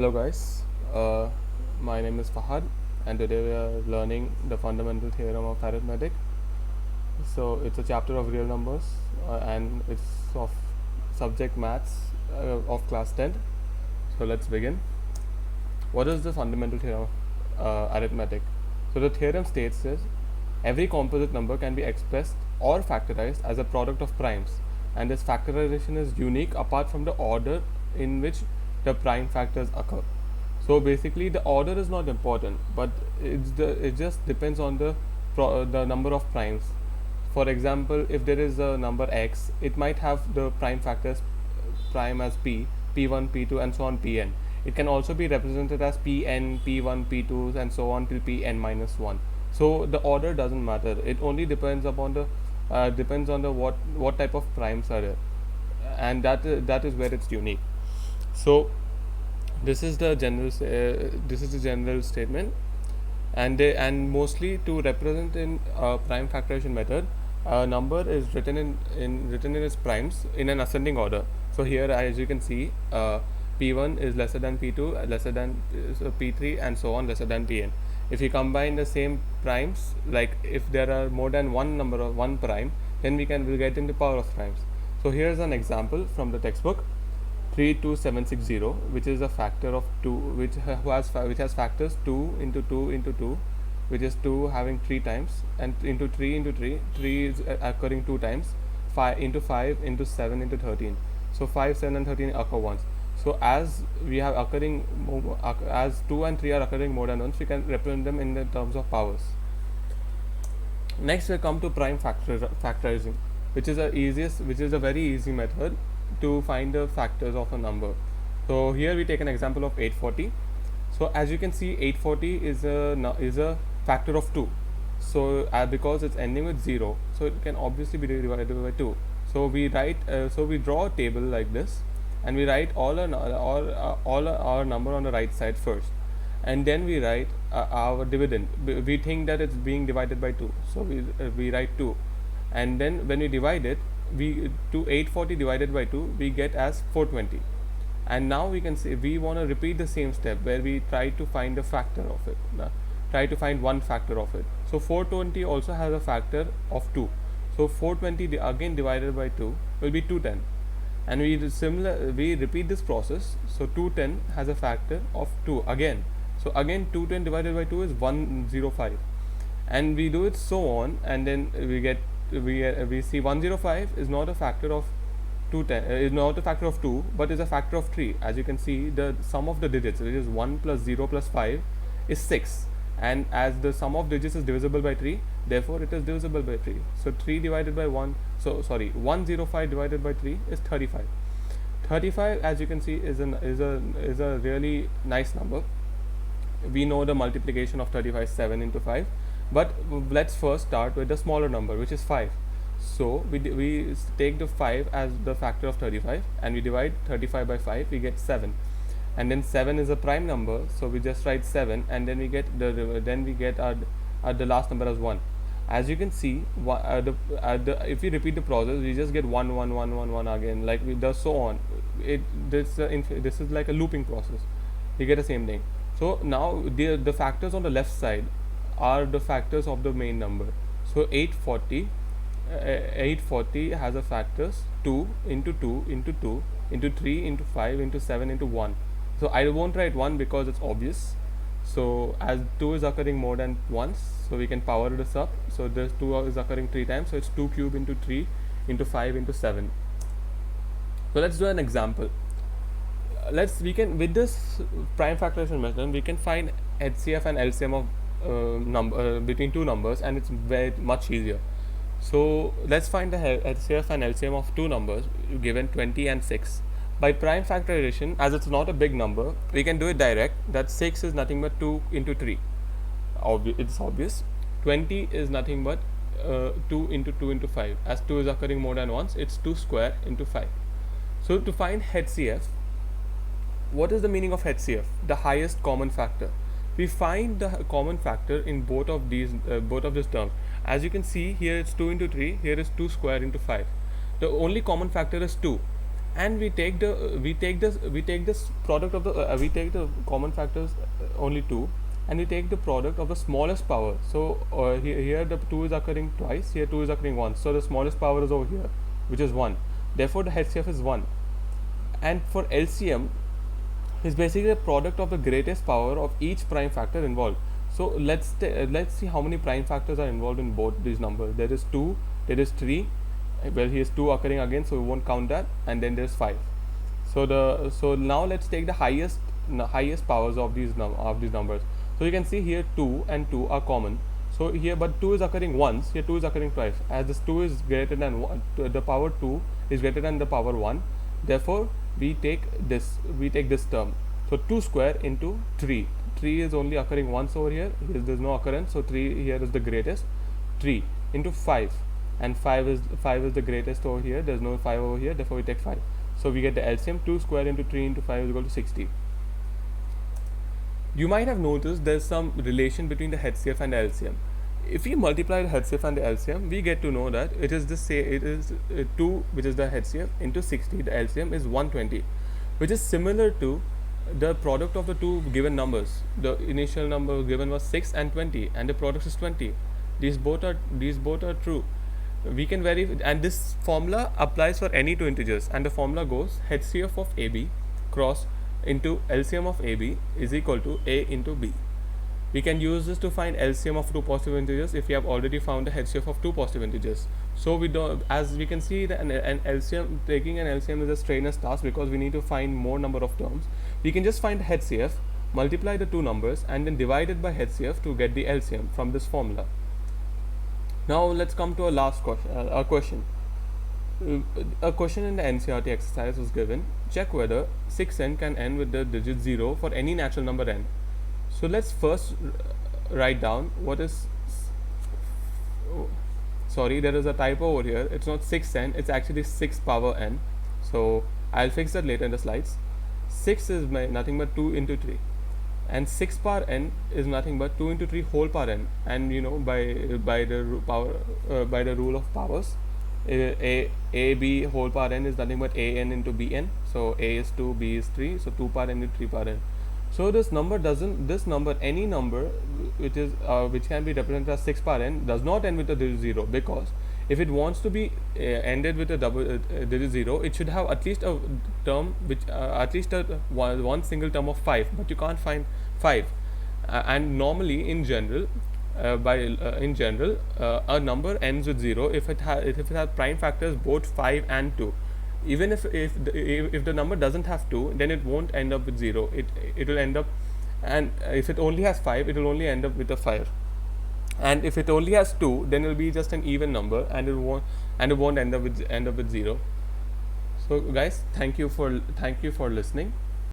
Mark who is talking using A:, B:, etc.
A: Hello guys, my name is Fahad and today we are learning the fundamental theorem of arithmetic. So it's a chapter of real numbers and it's of subject maths of class 10. So let's begin. What is the fundamental theorem of arithmetic? So the theorem states is every composite number can be expressed or factorized as a product of primes, and this factorization is unique apart from the order in which the prime factors occur. So basically, the order is not important, but it just depends on the number of primes. For example, if there is a number x, it might have the prime factors prime as p1, p2, and so on pn. It can also be represented as pn, p1, p2, and so on till pn minus 1. So the order doesn't matter. It only depends upon the what type of primes are there, and that is where it's unique. So this is the general statement, and mostly to represent in prime factorization method, a number is written in its primes in an ascending order. So here, as you can see, p1 is lesser than p2, lesser than p3, and so on, lesser than pn. If you combine the same primes, like if there are more than one number of one prime, then we'll get into power of primes. So here's an example from the textbook. 32760, which is a factor of 2, which has factors 2 into 2 into 2, which is 2 having 3 times, and into 3 into 3 is occurring 2 times, 5 into 5 into 7 into 13. So 5, 7, and 13 occur once. So as we have as 2 and 3 are occurring more than once, we can represent them in the terms of powers. Next, we come to prime factorizing, which is a very easy method to find the factors of a number. So here we take an example of 840. So as you can see, 840 is a factor of 2. So because it's ending with 0, so it can obviously be divided by 2. So we draw a table like this, and we write all our number on the right side first, and then we write our dividend. We think that it's being divided by 2, so we write 2, and then when we divide it, we to 840 divided by 2 we get as 420. And now we can say we want to repeat the same step where we try to find a factor of it, try to find one factor of it. So 420 also has a factor of 2, so 420 again divided by 2 will be 210, and we repeat this process. So 210 has a factor of 2 again, so again 210 divided by 2 is 105, and we do it so on, and then we see 105 is not a factor of 210, is not a factor of 2, but is a factor of 3. As you can see, the sum of the digits, which is 1 plus 0 plus 5, is 6, and as the sum of digits is divisible by 3, therefore it is divisible by 3. So 3 divided by 105 divided by 3 is 35. 35, as you can see, is a really nice number. We know the multiplication of 35 is 7 into 5, but let's first start with the smaller number, which is 5. So we take the 5 as the factor of 35, and we divide 35 by 5, we get 7. And then 7 is a prime number, so we just write 7, and then we get the last number as 1. As you can see, if we repeat the process, we just get 1 1 1 1 1 again, like we does so on. This is like a looping process. We get the same thing. So now the factors on the left side are the factors of the main number. So 840 has a factors 2 into 2 into 2 into 3 into 5 into 7 into 1. So I won't write 1 because it's obvious. So as 2 is occurring more than once, so we can power this up. So this 2 is occurring 3 times, so it's 2 cube into 3 into 5 into 7. So let's do an example. We can, with this prime factorization method, we can find HCF and LCM of between two numbers, and it's very much easier. So let's find the HCF and LCM of two numbers given 20 and 6. By prime factorization, as it's not a big number, we can do it direct, that 6 is nothing but 2 into 3. It's obvious. 20 is nothing but 2 into 2 into 5. As 2 is occurring more than once, it's 2 square into 5. So to find HCF, what is the meaning of HCF? The highest common factor. We find the common factor in both of these terms. As you can see, here it's 2 into 3, here is 2 square into 5. The only common factor is 2. and we take this product of the we take the common factors only 2, and we take the product of the smallest power. So here the 2 is occurring twice, here 2 is occurring once, so the smallest power is over here, which is 1. Therefore the HCF is 1. And for LCM is basically the product of the greatest power of each prime factor involved. So let's see how many prime factors are involved in both these numbers. There is 2, there is 3. Well, here is 2 occurring again, so we won't count that, and then there's 5. So now let's take the highest powers of these numbers. So you can see here 2 and 2 are common. So here, but 2 is occurring once, here 2 is occurring twice. As this 2 is greater than 1, the power 2 is greater than the power 1. Therefore we take this term. So 2 square into 3. 3 is only occurring once over here. There's no occurrence, so 3 here is the greatest. 3 into 5, and 5 is the greatest over here. There's no 5 over here, therefore we take 5. So we get the LCM. 2 square into 3 into 5 is equal to 60. You might have noticed there's some relation between the HCF and the LCM. If we multiply the HCF and the LCM, we get to know that it is 2, which is the HCF, into 60, the LCM is 120, which is similar to the product of the two given numbers. The initial number given was 6 and 20, and the product is 20. These both are true. We can verify, and this formula applies for any two integers, and the formula goes HCF of AB cross into LCM of AB is equal to A into B. We can use this to find LCM of two positive integers if we have already found the HCF of two positive integers. So we don't, as we can see, an LCM, taking an LCM is a strenuous task because we need to find more number of terms. We can just find HCF, multiply the two numbers, and then divide it by HCF to get the LCM from this formula. Now let's come to a last question. A question in the NCERT exercise was given: check whether 6n can end with the digit 0 for any natural number n. So let's first write down what is. Sorry, there is a typo over here. It's not 6n, it's actually 6 power n. So I'll fix that later in the slides. 6 is nothing but 2 into 3, and 6 power n is nothing but 2 into 3 whole power n. And you know, by the rule of powers, a b whole power n is nothing but a n into b n. So a is 2, b is 3, so 2 power n into 3 power n. So this number, any number which can be represented as 6 power n, does not end with a digit 0, because if it wants to be ended with a digit 0, it should have at least a term which at least one single term of 5, but you can't find 5. And normally in general, a number ends with 0 if it has prime factors both 5 and 2. Even if the number doesn't have 2, then it won't end up with 0. It will end up, and if it only has 5, it will only end up with a 5. And if it only has 2, then it will be just an even number, and it won't end up with 0. So guys, thank you for listening.